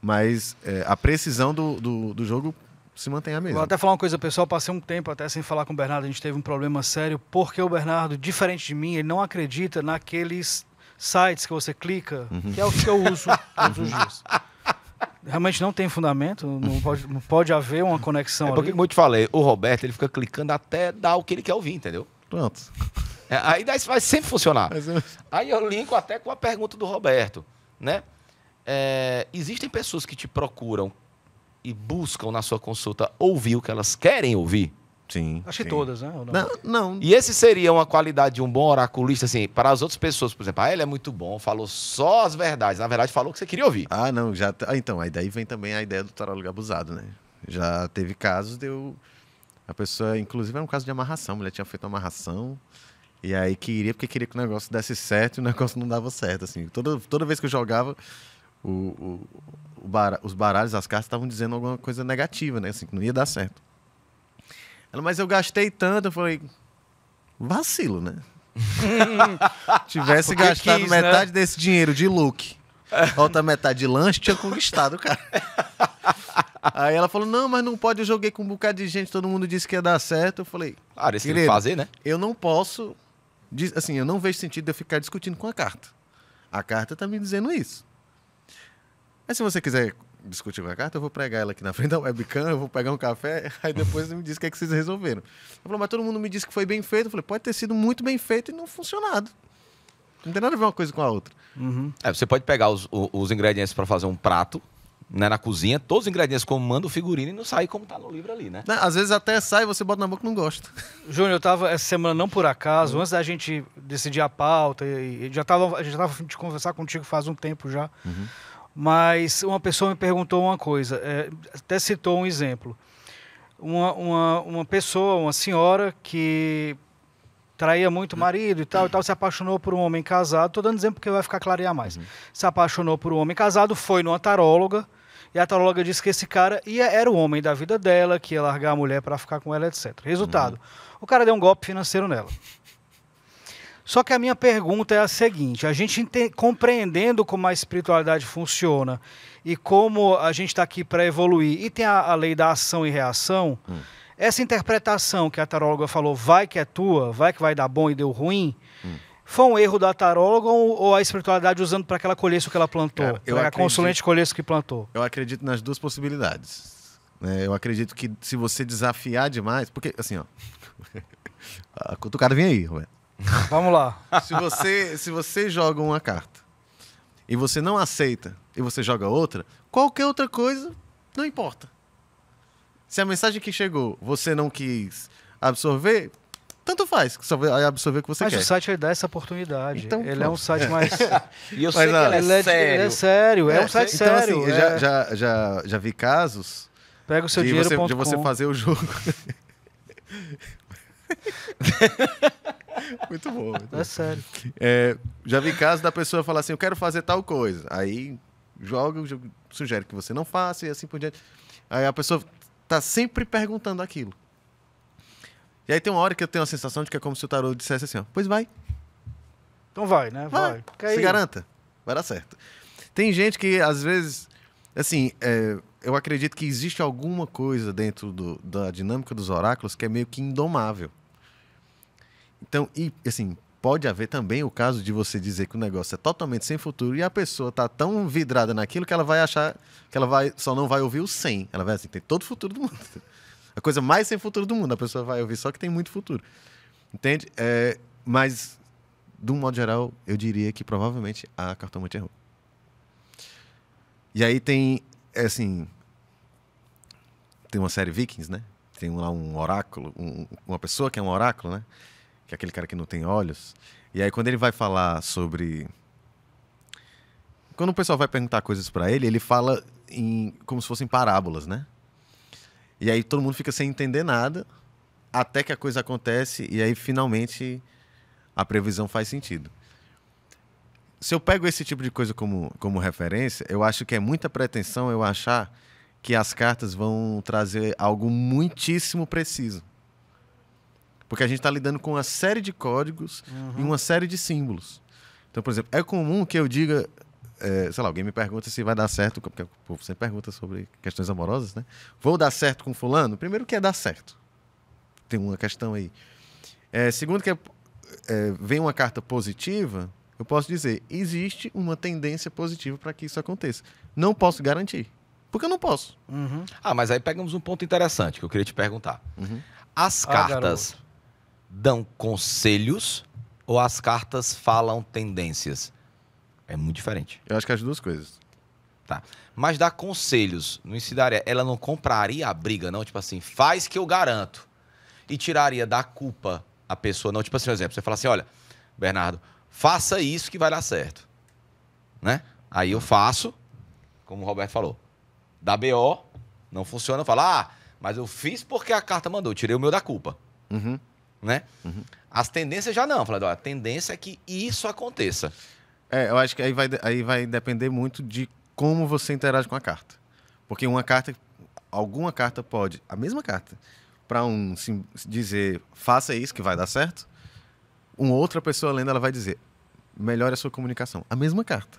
Mas a precisão do jogo se mantém a mesma. Vou até falar uma coisa, pessoal, passei um tempo até sem falar com o Bernardo, a gente teve um problema sério, porque o Bernardo, diferente de mim, ele não acredita naqueles sites que você clica, que é o que eu uso todos os dias. Realmente não tem fundamento, não pode haver uma conexão Porque, ali. como eu te falei, o Roberto, ele fica clicando até dar o que ele quer ouvir, entendeu? Pronto. Aí daí vai sempre funcionar. Mas Aí eu linko até com a pergunta do Roberto, né? Existem pessoas que te procuram e buscam na sua consulta ouvir o que elas querem ouvir? sim. Acho que sim. todas, né? Ou não? Não. E esse seria uma qualidade de um bom oraculista, assim, para as outras pessoas, por exemplo, ele é muito bom, falou só as verdades, na verdade falou o que você queria ouvir. Ah, não, já. Então, aí daí vem também a ideia do tarólogo abusado, né? Já teve casos de eu. A pessoa, inclusive, era um caso de amarração. A mulher tinha feito uma amarração. E aí porque queria que o negócio desse certo e o negócio não dava certo. Assim. Toda vez que eu jogava, os baralhos, as cartas estavam dizendo alguma coisa negativa, né? Assim, que não ia dar certo. Ela, mas eu gastei tanto, eu falei, vacilo, né? Tivesse Porque gastado quis, metade né? desse dinheiro de look, a outra metade de lanche, tinha conquistado o cara. Aí ela falou, não, mas não pode, eu joguei com um bocado de gente, todo mundo disse que ia dar certo. Eu falei, Cara, isso tem que querido, fazer, né? eu não posso, assim, eu não vejo sentido de eu ficar discutindo com a carta. A carta tá me dizendo isso. Mas se você quiser discutir com a carta, eu vou pregar ela aqui na frente da webcam, eu vou pegar um café, aí depois você me diz o que é que vocês resolveram. Ela falou, mas todo mundo me disse que foi bem feito. Eu falei, pode ter sido muito bem feito e não funcionado. Não tem nada a ver uma coisa com a outra. Uhum. Você pode pegar os ingredientes para fazer um prato, né, na cozinha, todos os ingredientes como manda o figurino e não sair como tá no livro ali, né? Às vezes até sai, você bota na boca e não gosta. Júnior, eu tava essa semana, não por acaso, antes da gente decidir a pauta, e já tava a fim de conversar contigo faz um tempo já, mas uma pessoa me perguntou uma coisa, até citou um exemplo. Uma pessoa, uma senhora que traía muito o marido e tal, se apaixonou por um homem casado, tô dando exemplo porque vai ficar clarear mais. Se apaixonou por um homem casado, foi numa taróloga, e a taróloga disse que esse cara era o homem da vida dela, que ia largar a mulher para ficar com ela, etc. Resultado, o cara deu um golpe financeiro nela. Só que a minha pergunta é a seguinte, a gente compreendendo como a espiritualidade funciona e como a gente está aqui para evoluir, e tem a lei da ação e reação, essa interpretação que a taróloga falou, vai que é tua, vai que vai dar bom e deu ruim, foi um erro da taróloga ou a espiritualidade usando para que ela colhesse o que ela plantou? Cara, Para que a consulente colhesse o que plantou? Eu acredito nas duas possibilidades. Né? Eu acredito que se você desafiar demais... Porque, assim, ó... A cutucada vem aí, Roberto. Vamos lá. Se você joga uma carta e você não aceita e você joga outra, qualquer outra coisa não importa. Se a mensagem que chegou você não quis absorver, tanto faz, só vai absorver o que você Mas quer. o site ele dá essa oportunidade. Então, ele é um site mais... E eu Mas, sei que ó, ele é sério. Ele é sério, é um site então, sério. assim, eu já vi casos Pega o seu de dinheiro.com. você fazer o jogo. Muito bom. Muito bom. É sério. Já vi casos da pessoa falar assim, eu quero fazer tal coisa. Aí sugere que você não faça e assim por diante. Aí a pessoa tá sempre perguntando aquilo. E aí tem uma hora que eu tenho a sensação de que é como se o tarô dissesse assim, ó, pois vai. Então vai, né? Vai. Se garanta. Vai dar certo. Tem gente que, às vezes, assim, eu acredito que existe alguma coisa dentro da dinâmica dos oráculos que é meio que indomável. Então, e assim, pode haver também o caso de você dizer que o negócio é totalmente sem futuro e a pessoa tá tão vidrada naquilo que ela vai achar que ela só não vai ouvir o 100. Ela vai assim, tem todo o futuro do mundo. A coisa mais sem futuro do mundo. A pessoa vai ouvir só que tem muito futuro. Entende? Mas, de um modo geral, eu diria que provavelmente a cartomante errou. E aí tem, assim... Tem uma série Vikings, né? Tem lá um oráculo, uma pessoa que é um oráculo, né? Que é aquele cara que não tem olhos. E aí, quando ele vai falar sobre... Quando o pessoal vai perguntar coisas pra ele, ele fala como se fossem parábolas, né? E aí todo mundo fica sem entender nada, até que a coisa acontece e aí finalmente a previsão faz sentido. Se eu pego esse tipo de coisa como referência, eu acho que é muita pretensão eu achar que as cartas vão trazer algo muitíssimo preciso. Porque a gente está lidando com uma série de códigos e uma série de símbolos. Então, por exemplo, é comum que eu diga sei lá, alguém me pergunta se vai dar certo, porque o povo sempre pergunta sobre questões amorosas, né? Vou dar certo com fulano? Primeiro, o que é dar certo? Tem uma questão aí. Segundo, que vem uma carta positiva, eu posso dizer, existe uma tendência positiva para que isso aconteça. Não posso garantir, porque eu não posso. Uhum. Mas aí pegamos um ponto interessante que eu queria te perguntar. Uhum. As cartas garoto. dão conselhos ou as cartas falam tendências? É muito diferente. Eu acho que as duas coisas. Tá. Mas dar conselhos não ensinaria, ela não compraria a briga, não? Tipo assim, faz que eu garanto. E tiraria da culpa a pessoa, não? Tipo assim, por exemplo, você fala assim, olha, Bernardo, faça isso que vai dar certo. Né? Aí eu faço, como o Roberto falou, dá BO, não funciona, eu falo, mas eu fiz porque a carta mandou, eu tirei o meu da culpa. Uhum. Né? Uhum. As tendências já não. Falei, a tendência é que isso aconteça. Eu acho que aí vai depender muito de como você interage com a carta. Porque alguma carta pode, a mesma carta, para dizer, faça isso que vai dar certo, uma outra pessoa lendo, ela vai dizer, melhore a sua comunicação. A mesma carta.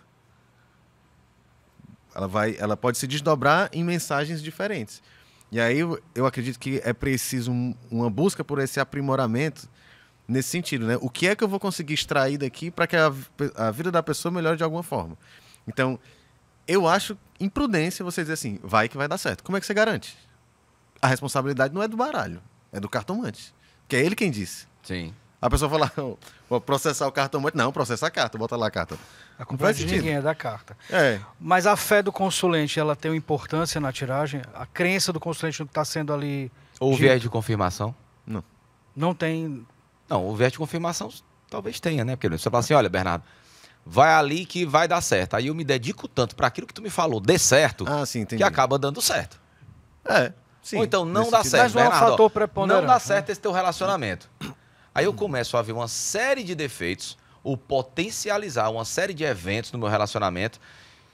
Ela pode se desdobrar em mensagens diferentes. E aí eu acredito que é preciso uma busca por esse aprimoramento nesse sentido, né? O que é que eu vou conseguir extrair daqui para que a vida da pessoa melhore de alguma forma? Então, eu acho imprudência você dizer assim, vai que vai dar certo. Como é que você garante? A responsabilidade não é do baralho, é do cartomante. Que é ele quem disse. Sim. A pessoa fala, vou processar o cartomante. Não, processa a carta, bota lá a carta. A culpa de ninguém, é da carta. Mas a fé do consulente, ela tem uma importância na tiragem? A crença do consulente no que está sendo ali... Ou viés de confirmação? Não. Não tem... Não, o viés de confirmação talvez tenha, né? Porque você fala assim, olha, Bernardo, vai ali que vai dar certo. Aí eu me dedico tanto para aquilo que tu me falou, dê certo, Sim, entendi. que acaba dando certo. Sim. Ou então não dá certo, Mas não é um Bernardo, fator preponderante. não dá certo esse teu relacionamento. Aí eu começo a ver uma série de defeitos, ou potencializar uma série de eventos no meu relacionamento,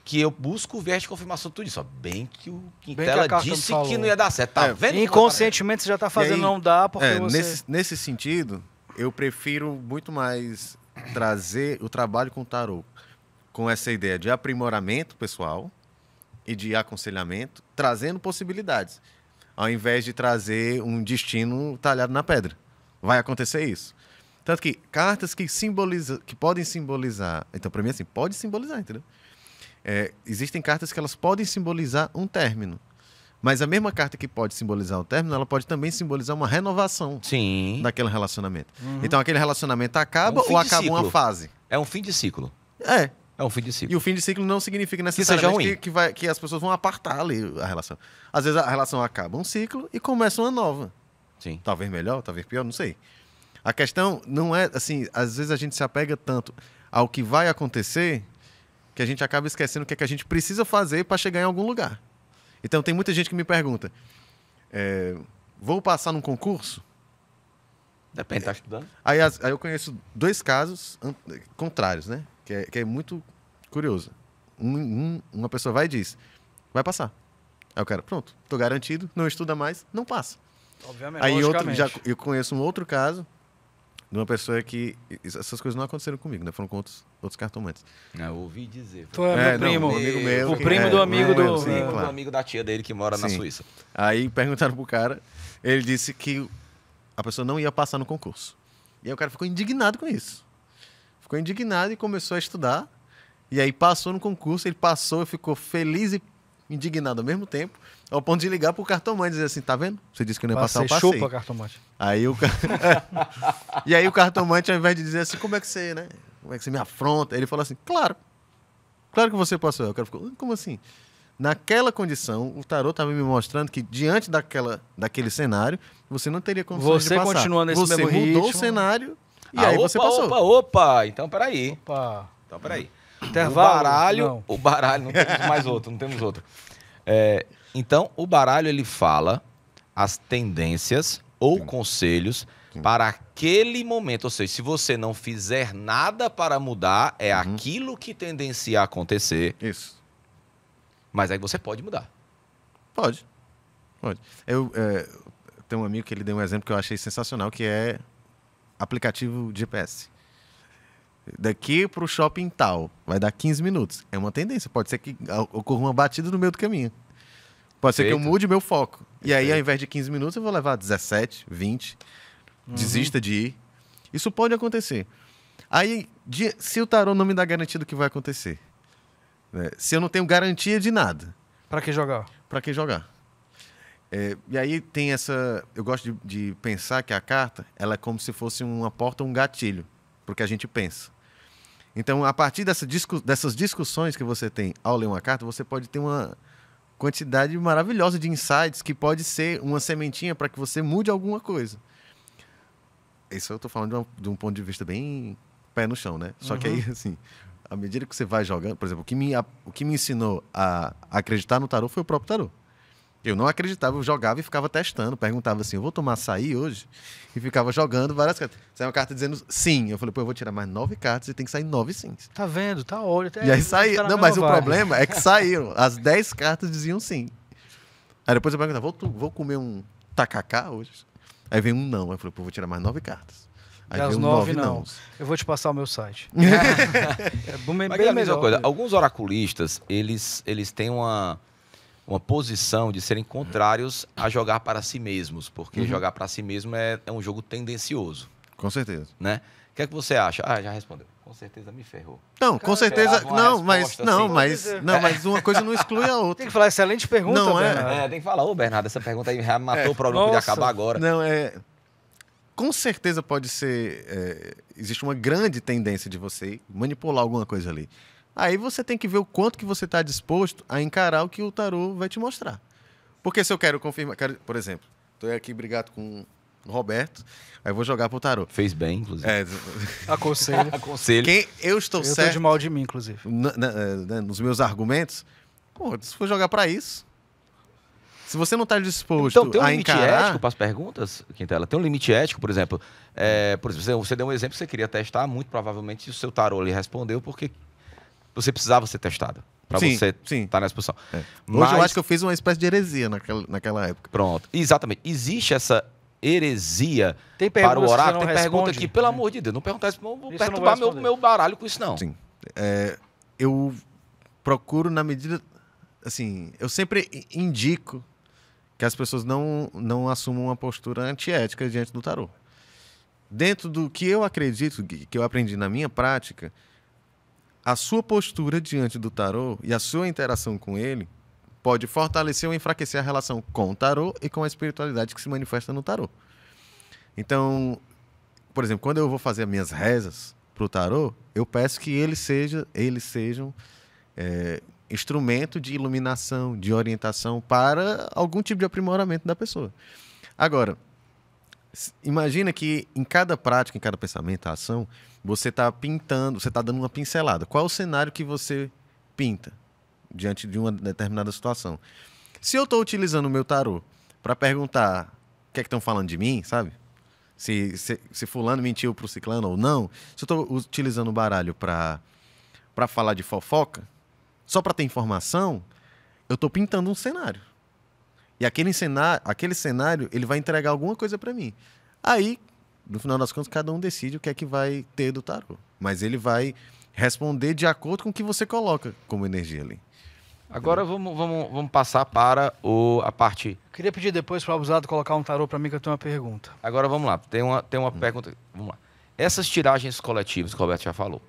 que eu busco o viés de confirmação tudo isso. Bem que o Quintela disse que não ia dar certo. Tá vendo? Inconscientemente você já está fazendo não dá, porque você... Nesse sentido, eu prefiro muito mais trazer o trabalho com o tarô com essa ideia de aprimoramento pessoal e de aconselhamento, trazendo possibilidades, ao invés de trazer um destino talhado na pedra. Vai acontecer isso. Tanto que cartas que podem simbolizar... Então, para mim, assim, pode simbolizar, entendeu? Existem cartas que elas podem simbolizar um término. Mas a mesma carta que pode simbolizar um término, ela pode também simbolizar uma renovação daquele relacionamento. Uhum. Então, aquele relacionamento acaba ou acaba uma fase? É um fim de ciclo. É um fim de ciclo. E o fim de ciclo não significa necessariamente que seja ruim. que as pessoas vão apartar ali a relação. Às vezes a relação acaba um ciclo e começa uma nova. Sim. Talvez melhor, talvez pior, não sei. A questão não é, assim, às vezes a gente se apega tanto ao que vai acontecer que a gente acaba esquecendo o que é que a gente precisa fazer para chegar em algum lugar. Então tem muita gente que me pergunta, vou passar num concurso? Depende, tá estudando? Aí eu conheço dois casos contrários, né? Que é muito curioso. Uma pessoa vai e diz, vai passar. Aí o cara, pronto, tô garantido, não estuda mais, não passa. Obviamente, aí eu conheço um outro caso de uma pessoa que... Essas coisas não aconteceram comigo, né? Foram com outros cartomantes. Eu ouvi dizer. Foi meu primo. Um amigo meu. O primo do amigo do... Sim, Primo do claro. amigo da tia dele que mora na Suíça. Aí perguntaram pro cara, ele disse que a pessoa não ia passar no concurso. E aí o cara ficou indignado com isso. Ficou indignado e começou a estudar. E aí passou no concurso, ele passou, ficou feliz e indignado ao mesmo tempo, ao ponto de ligar pro cartomante e dizer assim, tá vendo? Você disse que não ia passar, eu passei. Chupa, cartomante. Aí E aí o cartomante, ao invés de dizer assim, como é que você me afronta? Ele falou assim, claro que você passou. O cara ficou, como assim? Naquela condição, o tarô estava me mostrando que diante daquele cenário, você não teria condições de passar. Você continua nesse mesmo ritmo. Você mudou o cenário e aí você passou. Opa, então peraí. Opa. Intervalo. O baralho, não temos mais outro, não temos outro. Então, o baralho, ele fala as tendências ou conselhos para aquele momento. Ou seja, se você não fizer nada para mudar, é aquilo que tendencia a acontecer. Isso. Mas aí você pode mudar. Pode. Eu tenho um amigo que ele deu um exemplo que eu achei sensacional, que é aplicativo de GPS. daqui pro shopping tal, vai dar 15 minutos. É uma tendência. Pode ser que ocorra uma batida no meio do caminho. Pode ser que eu mude meu foco. E aí, ao invés de 15 minutos, eu vou levar 17, 20. Desista de ir. Isso pode acontecer. Aí, se o tarô não me dá garantia do que vai acontecer, né? Se eu não tenho garantia de nada, Pra que jogar? para que jogar? E aí tem essa... Eu gosto de pensar que a carta, ela é como se fosse uma porta, um gatilho, porque a gente pensa. Então, a partir dessas discussões que você tem ao ler uma carta, você pode ter uma quantidade maravilhosa de insights que pode ser uma sementinha para que você mude alguma coisa. Isso eu estou falando de um ponto de vista bem pé no chão, né? Só que aí, assim, à medida que você vai jogando... Por exemplo, o que me ensinou a acreditar no tarô foi o próprio tarô. Eu não acreditava, eu jogava e ficava testando. Perguntava assim, eu vou tomar açaí hoje? E ficava jogando várias cartas. Saiu uma carta dizendo sim. Eu falei, pô, eu vou tirar mais 9 cartas e tem que sair 9 sims. Tá vendo? Tá olho. E aí saiu. Não, mas o problema é que saíram. As 10 cartas diziam sim. Aí depois eu perguntava, vou comer um tacacá hoje? Aí vem um não. Aí eu falei, pô, vou tirar mais 9 cartas. Aí E as veio 9 9 não. Eu vou te passar o meu site. Mas é a mesma coisa. Alguns oraculistas, eles têm uma posição de serem contrários a jogar para si mesmos, porque jogar para si mesmo é um jogo tendencioso, Com certeza. né? O que é que você acha? Ah, já respondeu. Com certeza me ferrou. Não, com certeza. esperava uma Não, mas, resposta não, assim. mas, não, mas uma coisa não exclui a outra. Tem que falar, excelente pergunta, Não é? Bernardo. Tem que falar, ô Bernardo, essa pergunta aí já matou o problema, podia Nossa. acabar agora. Não, com certeza pode ser... existe uma grande tendência de você manipular alguma coisa ali. Aí você tem que ver o quanto que você está disposto a encarar o que o tarô vai te mostrar. Porque se eu quero confirmar... por exemplo, estou aqui brigado com o Roberto, aí eu vou jogar pro tarô. Fez bem, inclusive. Aconselho. Aconselho. Quem eu estou Eu tô certo de mal de mim, inclusive. nos meus argumentos, pô, se for jogar para isso... Se você não está disposto Então, tem um a limite encarar... ético para as perguntas, Quintela? Tem um limite ético, por exemplo. Você deu um exemplo que você queria testar, muito provavelmente o seu tarô lhe respondeu porque você precisava ser testado para você estar nessa posição. Hoje eu acho que eu fiz uma espécie de heresia naquela época. Pronto, exatamente. Existe essa heresia Tem para o perguntas que você oráculo? não Tem pergunta responde? aqui, pelo amor de Deus, não perguntar isso, não vou Isso eu não perturbar vou responder. meu baralho com isso, não. Sim. Eu procuro na medida... Assim, eu sempre indico que as pessoas não assumam uma postura antiética diante do tarô. Dentro do que eu acredito, que eu aprendi na minha prática, a sua postura diante do tarô e a sua interação com ele pode fortalecer ou enfraquecer a relação com o tarô e com a espiritualidade que se manifesta no tarô. Então, por exemplo, quando eu vou fazer as minhas rezas para o tarô, eu peço que eles sejam instrumento de iluminação, de orientação para algum tipo de aprimoramento da pessoa. Agora, imagina que em cada prática, em cada pensamento, ação, você está pintando, você está dando uma pincelada. Qual é o cenário que você pinta diante de uma determinada situação? Se eu estou utilizando o meu tarô para perguntar o que é que estão falando de mim, sabe? Se fulano mentiu para o ciclano ou não, se eu estou utilizando o baralho para falar de fofoca, só para ter informação, eu estou pintando um cenário. E aquele cenário, ele vai entregar alguma coisa para mim. Aí, no final das contas, cada um decide o que é que vai ter do tarô. Mas ele vai responder de acordo com o que você coloca como energia ali. Agora vamos passar para a parte... Queria pedir depois para o Abusado colocar um tarô para mim, que eu tenho uma pergunta. Agora vamos lá, tem uma pergunta. Vamos lá. Essas tiragens coletivas que o Roberto já falou,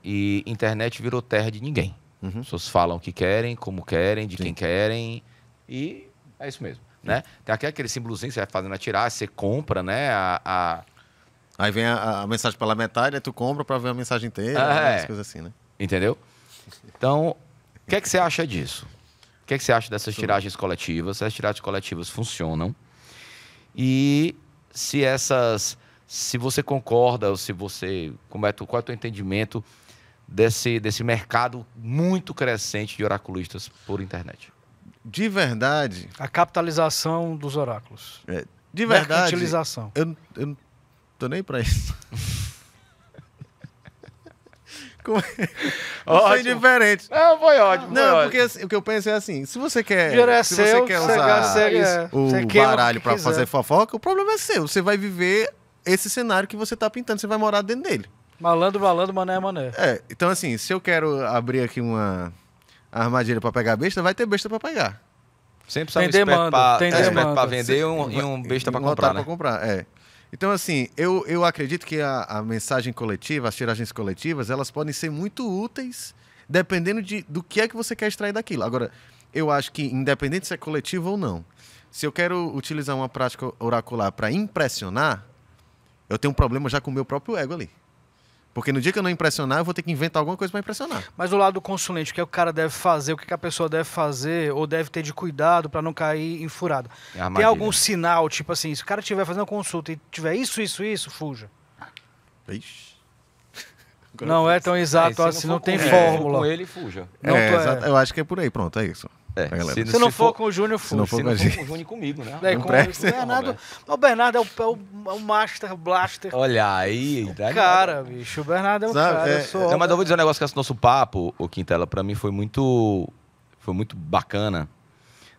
e internet virou terra de ninguém. As pessoas falam o que querem, como querem, de quem querem, e é isso mesmo. Né? Tem aquele símbolozinho que você vai fazendo a tiragem, você compra, né? Aí vem a mensagem pela metade, aí tu compra para ver a mensagem inteira, as coisas assim, né? Entendeu? Então, o que é que você acha disso? O que é que você acha dessas tiragens coletivas? Se as tiragens coletivas funcionam? E se você concorda, ou se você... qual é o teu entendimento desse mercado muito crescente de oraculistas por internet? De verdade... A capitalização dos oráculos. De verdade... Mercantilização. Eu não tô nem pra isso. Foi diferente. Não, foi ótimo. Não, porque assim, o que eu penso é assim, se você quer Se você quer usar você o queima baralho o que para quiser. fazer fofoca, o problema é seu. Você vai viver esse cenário que você tá pintando, você vai morar dentro dele. Malandro, malandro, mané, mané. Então assim, se eu quero abrir aqui uma armadilha pra pegar besta, vai ter besta pra pegar. Sempre sai Tem um esperto demanda, tem esperto demanda. pra vender e um besta pra comprar, né? Pra comprar, Então, assim, eu acredito que a mensagem coletiva, as tiragens coletivas, elas podem ser muito úteis dependendo do que é que você quer extrair daquilo. Agora, eu acho que, independente se é coletivo ou não, se eu quero utilizar uma prática oracular para impressionar, eu tenho um problema já com o meu próprio ego ali. Porque no dia que eu não impressionar, eu vou ter que inventar alguma coisa para impressionar. Mas o lado do consulente, o que o cara deve fazer, o que a pessoa deve fazer, ou deve ter de cuidado para não cair em furada. Tem algum sinal, tipo assim, se o cara estiver fazendo consulta e tiver isso, fuja. Ixi. Não é tão exato assim, não tem fórmula. Com ele, fuja. Eu acho que é por aí, pronto, é isso. Se não for com o Júnior, fuja. Se não for com o Júnior comigo, né? O Bernardo é o Master Blaster. Olha aí. Cara, bicho, o Bernardo é um cara. Não, mas eu vou dizer um negócio que esse nosso papo, o Quintela, pra mim foi muito bacana,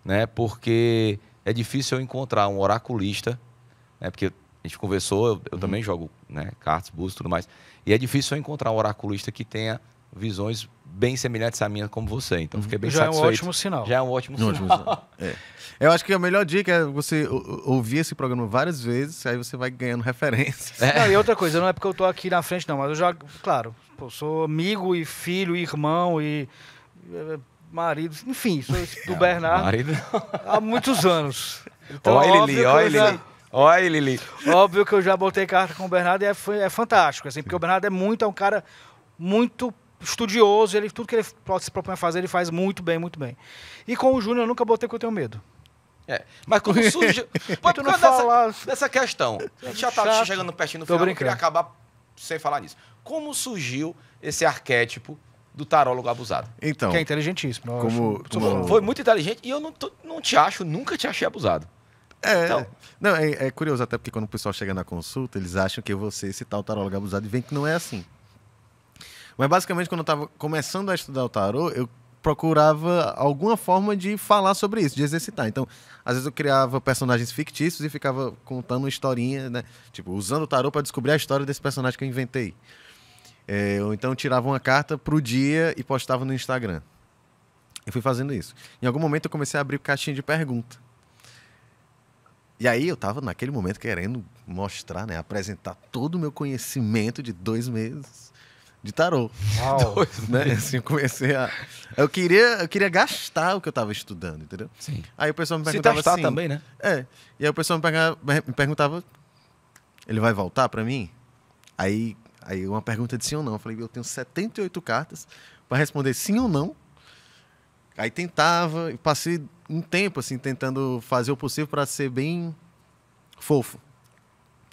né? Porque é difícil eu encontrar um oraculista, né? Porque a gente conversou, eu também jogo, né? Cartas, búzios e tudo mais. E é difícil eu encontrar um oraculista que tenha visões bem semelhantes à minha como você. Então, fiquei bem satisfeito. Já é um ótimo sinal. Já é um ótimo sinal. Eu acho que a melhor dica é você ouvir esse programa várias vezes, aí você vai ganhando referências. Não, e outra coisa, não é porque eu tô aqui na frente, não, mas eu já, claro, sou amigo e filho, e irmão e marido, enfim, sou do Bernardo há muitos anos. Então, olha ele, Lili. Óbvio que eu já botei carta com o Bernardo e é fantástico, assim, porque o Bernardo é um cara muito estudioso, tudo que ele se propõe a fazer, ele faz muito bem, muito bem. E com o Júnior eu nunca botei porque eu tenho medo. Mas como surge... Pode não falar dessa questão. A gente já tá chegando pertinho no final, eu queria acabar sem falar nisso. Como surgiu esse arquétipo do tarólogo abusado? Então, que é inteligentíssimo. Foi muito inteligente e eu nunca te achei abusado. Então, não, é curioso, até porque quando o pessoal chega na consulta, eles acham que você citar o tarólogo abusado e vem que não é assim. Mas basicamente, quando eu estava começando a estudar o tarô, eu procurava alguma forma de falar sobre isso, de exercitar. Então, às vezes eu criava personagens fictícios e ficava contando uma historinha, né? Tipo, usando o tarô para descobrir a história desse personagem que eu inventei. Ou então eu tirava uma carta pro dia e postava no Instagram. Eu fui fazendo isso. Em algum momento eu comecei a abrir caixinha de pergunta. E aí eu tava naquele momento querendo mostrar, né? Apresentar todo o meu conhecimento de 2 meses de tarô. Né? Assim, eu comecei a... Eu queria gastar o que eu tava estudando, entendeu? Sim. Aí o pessoal me perguntava assim... também, né? E aí o pessoal me perguntava... Ele vai voltar pra mim? Aí uma pergunta de sim ou não. Eu falei, eu tenho 78 cartas para responder sim ou não. Aí tentava, e passei um tempo assim, tentando fazer o possível para ser bem fofo,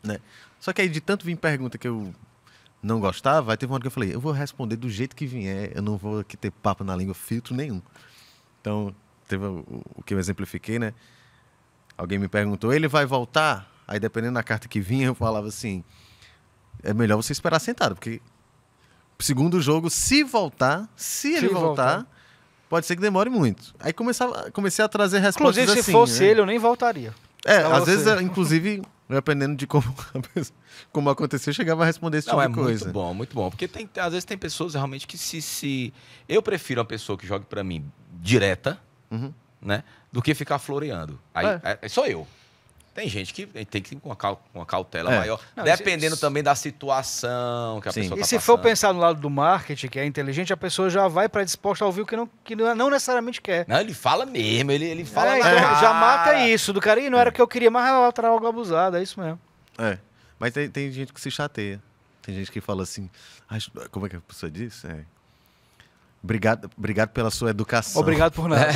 né? Só que aí de tanto vir pergunta que eu não gostava, aí teve uma hora que eu falei, eu vou responder do jeito que vier, eu não vou aqui ter papo na língua, filtro nenhum. Então, teve o que eu exemplifiquei, né? Alguém me perguntou, ele vai voltar? Aí dependendo da carta que vinha, eu falava assim, é melhor você esperar sentado, porque segundo o jogo, se ele voltar, pode ser que demore muito. Aí comecei a trazer respostas assim. Inclusive, se fosse ele, eu nem voltaria. Às vezes, inclusive, dependendo de como aconteceu, eu chegava a responder esse tipo de coisa. Muito bom, muito bom. Porque às vezes tem pessoas realmente que se... Eu prefiro uma pessoa que jogue pra mim direta, né? Do que ficar floreando. Aí sou eu. Tem gente que tem que ir com uma cautela maior, dependendo também da situação que a pessoa está passando. E se for pensar no lado do marketing, que é inteligente, a pessoa já vai predisposta a ouvir o que não necessariamente quer. Não, ele fala mesmo, ele fala então já mata isso do cara. E não era o que eu queria, mas vai algo abusado, é isso mesmo. Mas tem gente que se chateia. Tem gente que fala assim, como é que a pessoa diz? Obrigado pela sua educação. Obrigado por nada.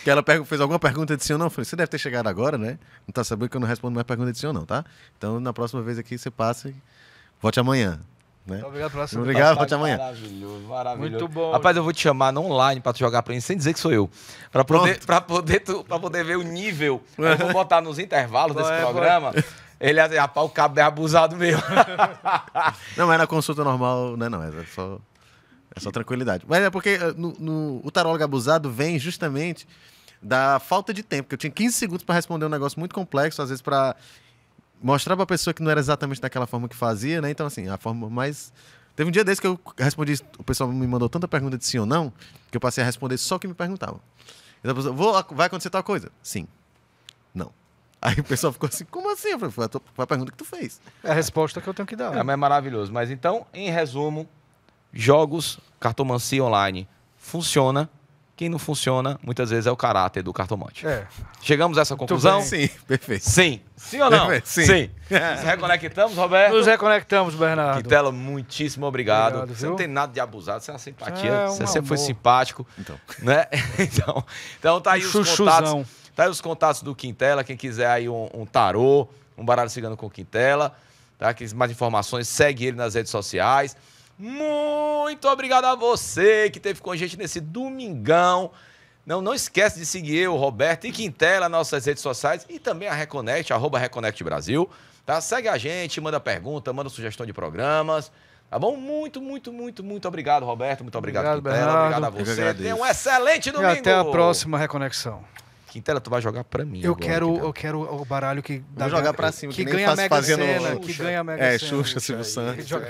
Que ela fez alguma pergunta de sim ou não. Eu falei, você deve ter chegado agora, né? Não tá sabendo que eu não respondo mais pergunta de sim ou não, tá? Então, na próxima vez aqui, você passa e volte amanhã. Né? Obrigado pela sua Obrigado, volte amanhã. Maravilhoso. Muito bom. Rapaz, eu vou te chamar no online pra tu jogar pra mim, sem dizer que sou eu. Pra poder ver o nível. Eu vou botar nos intervalos desse programa. Ele, rapaz, o cabo é abusado mesmo. Não, mas na consulta normal, não, é só tranquilidade. Mas é porque o tarólogo abusado vem justamente da falta de tempo, que eu tinha 15 segundos para responder um negócio muito complexo, às vezes para mostrar pra pessoa que não era exatamente daquela forma que fazia, né? Então, assim, a forma mais... Teve um dia desse que eu respondi, o pessoal me mandou tanta pergunta de sim ou não, que eu passei a responder só o que me perguntavam. Então, a pessoa, vai acontecer tal coisa? Sim. Não. Aí o pessoal ficou assim, como assim? Eu falei, foi a pergunta que tu fez. É a resposta que eu tenho que dar. É, mas é maravilhoso. Mas então, em resumo, jogos, cartomancia online, funciona. Quem não funciona, muitas vezes, é o caráter do cartomante. É. Chegamos a essa conclusão? bem. Sim, perfeito. Sim. Sim ou não? Perfeito, sim. Nos reconectamos, Roberto? Nos reconectamos, Bernardo. Quintela, muitíssimo obrigado. Obrigado, Você não viu? tem nada de abusado, você é uma simpatia. É um Você sempre foi amor. simpático. Então. Né? Então tá aí os Chuchuzão. contatos. Tá aí os contatos do Quintela. Quem quiser aí um tarô, um baralho cigano com Quintela, tá? Quem mais informações, segue ele nas redes sociais. Muito obrigado a você que esteve com a gente nesse domingão. Não esquece de seguir eu, Roberto e Quintela nas nossas redes sociais e também a Reconnect, @Reconnect Brasil. Tá? Segue a gente, manda pergunta, manda sugestão de programas. Tá bom? Muito obrigado, Roberto. Muito obrigado, Obrigado, Quintela. Bernardo. Obrigado a Eu que você. agradeço. Tenha um excelente E domingo. até a próxima reconexão. Quintela, tu vai jogar pra mim. Eu agora, quero, Quintela. eu quero o baralho que Vou jogar pra cima, que que nem ganha a faço Mega fazendo Sena, o- que ganha a Mega É, Sena. Xuxa, Silvio Santos. Joga-